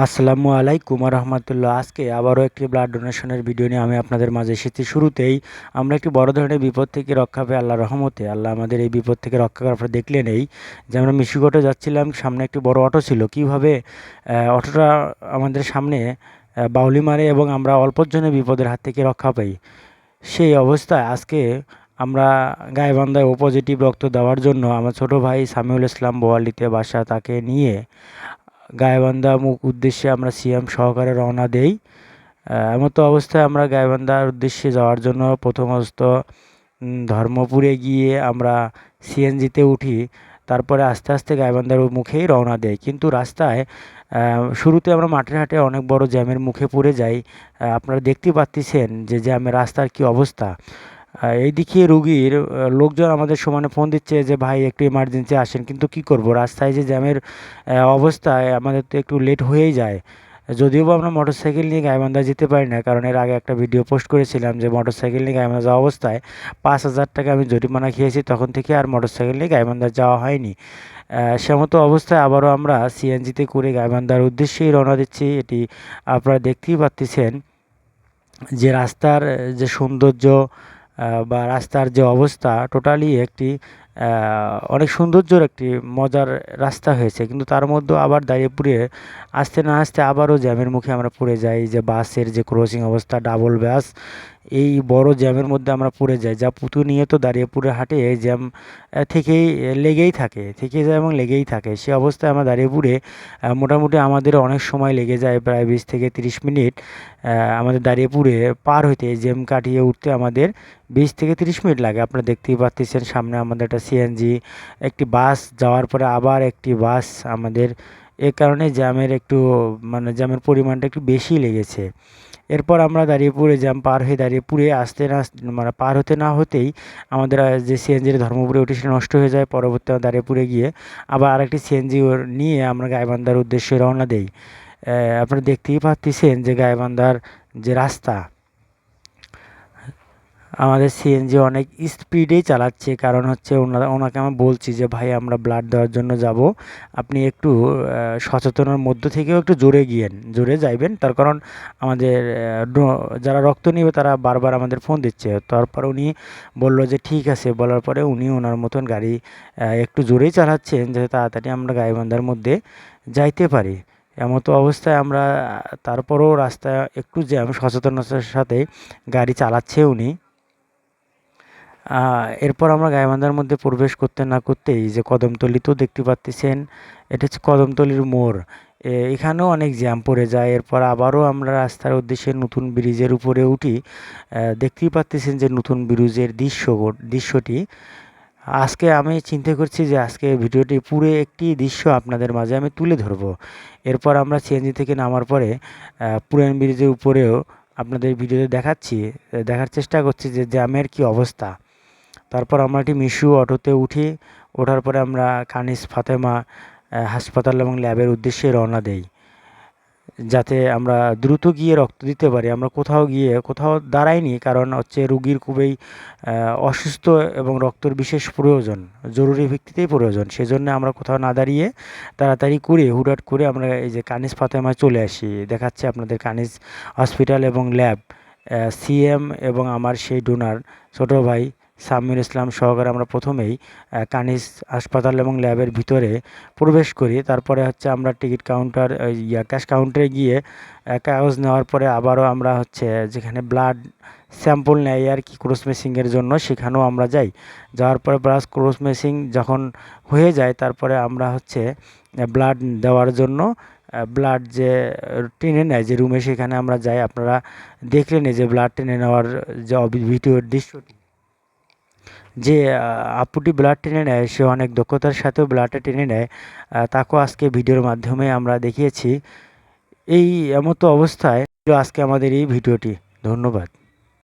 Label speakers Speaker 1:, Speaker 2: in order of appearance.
Speaker 1: আসসালামু আলাইকুম রহমতুল্লাহ। আজকে আবারও একটি ব্লাড ডোনেশনের ভিডিও নিয়ে আমি আপনাদের মাঝে এসেছি। শুরুতেই আমরা একটি বড় ধরনের বিপদ থেকে রক্ষা পেয়ে আল্লাহর রহমতে আল্লাহ আমাদের এই বিপদ থেকে রক্ষা করার পর দেখলেন যে আমরা মিশুগটে যাচ্ছিলাম, সামনে একটি বড় অটো ছিল। কীভাবে অটোটা আমাদের সামনে বাউলি মারে এবং আমরা অল্পর জন্য বিপদের হাত থেকে রক্ষা পাই। সেই অবস্থায় আজকে আমরা গাইবান্ধায় ও পজিটিভ রক্ত দেওয়ার জন্য আমার ছোট ভাই সামিউল ইসলাম বোয়ালিতে বাসা, তাকে নিয়ে গাইবান্ধা মুখ উদ্দেশ্যে আমরা সিএম সহকারে রওনা দেই। এমতো অবস্থায় আমরা গাইবান্ধার উদ্দেশ্যে যাওয়ার জন্য প্রথমত ধর্মপুরে গিয়ে আমরা সিএনজিতে উঠি। তারপরে আস্তে আস্তে গাইবান্ধার মুখেই রওনা দেই, কিন্তু রাস্তায় শুরুতে আমরা মাঠের হাটে অনেক বড় জ্যামের মুখে পড়ে যাই। আপনারা দেখতেই পাচ্ছেন যে জ্যামের রাস্তার কি অবস্থা। এইদিকে রুগীর লোকজন আমাদের সমানে ফোন দিচ্ছে যে ভাই একটু এমার্জেন্সি আসেন, কিন্তু কি করব, রাস্তায় যে জ্যামের অবস্থায় আমাদের তো একটু লেট হয়েই যায়। যদিও বা আমরা মোটরসাইকেল নিয়ে গাইবান্ধা যেতে পারি না, কারণ এর আগে একটা ভিডিও পোস্ট করেছিলাম যে মোটরসাইকেল নিয়ে গাইবান্ধা যাওয়া অবস্থায় 5,000 টাকা আমি জরিমানা খেয়েছি। তখন থেকে আর মোটরসাইকেল নিয়ে গাইবান্ধা যাওয়া হয়নি। সেমতো অবস্থায় আবারও আমরা সিএনজিতে করে গাইবান্ধার উদ্দেশ্যেই রওনা দিচ্ছি। এটি আপনারা দেখতেই পাচ্ছেন যে রাস্তার যে সৌন্দর্য বা রাস্তার যে অবস্থা, টোটালি একটি অনেক সৌন্দর্যর একটি মজার রাস্তা হয়েছে। কিন্তু তার মধ্যেও আবার দাঁড়িয়ে আসতে না আসতে আবারও জ্যামের মুখে আমরা পড়ে যাই। যে বাসের যে ক্রসিং অবস্থা, ডাবল বাস, এই বড় জ্যামের মধ্যে আমরা পড়ে যাই, যা প্রতিনিয়ত দাঁড়িয়েপুরে হাটে এই জ্যাম থেকেই লেগেই থাকে, থেকে যায় এবং লেগেই থাকে। সে অবস্থায় আমরা দাঁড়িয়েপুরে মোটামুটি আমাদের অনেক সময় লেগে যায়, প্রায় 20 থেকে 30 মিনিট আমাদের দাঁড়িয়েপুরে পার হইতে, এই জ্যাম কাটিয়ে উঠতে আমাদের 20 থেকে 30 মিনিট লাগে। আপনারা দেখতেই পাচ্ছেন সামনে আমাদের একটা সিএনজি, একটি বাস, যাওয়ার পরে আবার একটি বাস আমাদের। এ কারণে জ্যামের একটু জ্যামের পরিমাণটা একটু বেশি লেগেছে। এরপর আমরা দাঁড়িয়েপুরে জ্যাম পার হয়ে দাঁড়িয়েপুরে আসতে না পার হতে না হতেই আমাদের যে সিএনজির ধর্মপুরে ওটি সেটা নষ্ট হয়ে যায়। পরবর্তী দাঁড়িয়েপুরে গিয়ে আবার আরেকটি সিএনজি নিয়ে আমরা গাইবান্ধার উদ্দেশ্যে রওনা দেই। আপনারা দেখতেই পাচ্ছেন যে গাইবান্ধার যে রাস্তা, আমাদের সিএনজি অনেক স্পিডেই চালাচ্ছে। কারণ হচ্ছে ওনাকে আমি বলছি যে ভাই আমরা ব্লাড দেওয়ার জন্য যাব, আপনি একটু সচেতনের মধ্য থেকেও একটু জোরে যাইবেন। তার কারণ আমাদের যারা রক্ত নেবে তারা বারবার আমাদের ফোন দিচ্ছে। তারপর উনি বলল যে ঠিক আছে, বলার পরে উনি ওনার মতন গাড়ি একটু জোরেই চালাচ্ছেন যাতে তাড়াতাড়ি আমরা গাইবান্ধার মধ্যে যাইতে পারি। এমতো অবস্থায় আমরা তারপরও রাস্তায় একটু জ্যাম, সচেতনতার সাথে গাড়ি চালাচ্ছে উনি। এরপর আমরা গাইবান্ধার মধ্যে প্রবেশ করতে না করতেই যে কদমতলিতেও দেখতে পাচ্ছেন, এটা হচ্ছে কদমতলির মোড়। এখানেও অনেক জ্যাম পড়ে যায়। এরপর আবারও আমরা রাস্তার উদ্দেশ্যে নতুন ব্রিজের উপরে উঠি। দেখতেই পাচ্ছেন যে নতুন ব্রিজের দৃশ্যটি। আজকে আমি চিন্তা করছি যে আজকে ভিডিওটি পুরো একটি দৃশ্য আপনাদের মাঝে আমি তুলে ধরব। এরপর আমরা সিএনজি থেকে নামার পরে পুরান ব্রিজের উপরেও আপনাদের ভিডিওতে দেখার চেষ্টা করছি যে জ্যামের কি অবস্থা। তারপর আমরা একটি মিশু অটোতে উঠি। ওঠার পরে আমরা কানিস ফাতেমা হাসপাতাল এবং ল্যাবের উদ্দেশ্যে রওনা দেই, যাতে আমরা দ্রুত গিয়ে রক্ত দিতে পারি। আমরা কোথাও দাঁড়াইনি, কারণ হচ্ছে রুগীর খুবই অসুস্থ এবং রক্তর বিশেষ প্রয়োজন, জরুরি ভিত্তিতেই প্রয়োজন। সেজন্য আমরা কোথাও না দাঁড়িয়ে তাড়াতাড়ি করে হুটহাট করে আমরা এই যে কানিস ফাতেমায় চলে আসি। দেখাচ্ছে আপনাদের কানিস হসপিটাল এবং ল্যাব। সিএম এবং আমার সেই ডোনার ছোটো ভাই সামিউল ইসলাম সহকারে আমরা প্রথমেই কানিস হাসপাতাল এবং ল্যাবের ভিতরে প্রবেশ করি। তারপরে হচ্ছে আমরা টিকিট কাউন্টার ক্যাশ কাউন্টারে গিয়ে কাগজ নেওয়ার পরে আবারও আমরা হচ্ছে যেখানে ব্লাড স্যাম্পল নেয় আর কি ক্রস ম্যাচিংয়ের জন্য, সেখানেও আমরা যাওয়ার পরে ব্লাড ক্রস ম্যাচিং যখন হয়ে যায়, তারপরে আমরা হচ্ছে ব্লাড দেওয়ার জন্য ব্লাড যে টেনে নেয় যে রুমে, সেখানে আমরা যাই। আপনারা দেখলেন যে ব্লাড টেনে নেওয়ার যে ভিডিওর দৃশ্যটি, যে আপুটি ব্লাড টেনে নেয় সে অনেক দক্ষতার সাথেও ব্লাডটা টেনে নেয়, তাকেও আজকে ভিডিওর মাধ্যমে আমরা দেখিয়েছি। এই এমতো অবস্থায় আজকে আমাদের এই ভিডিওটি। ধন্যবাদ।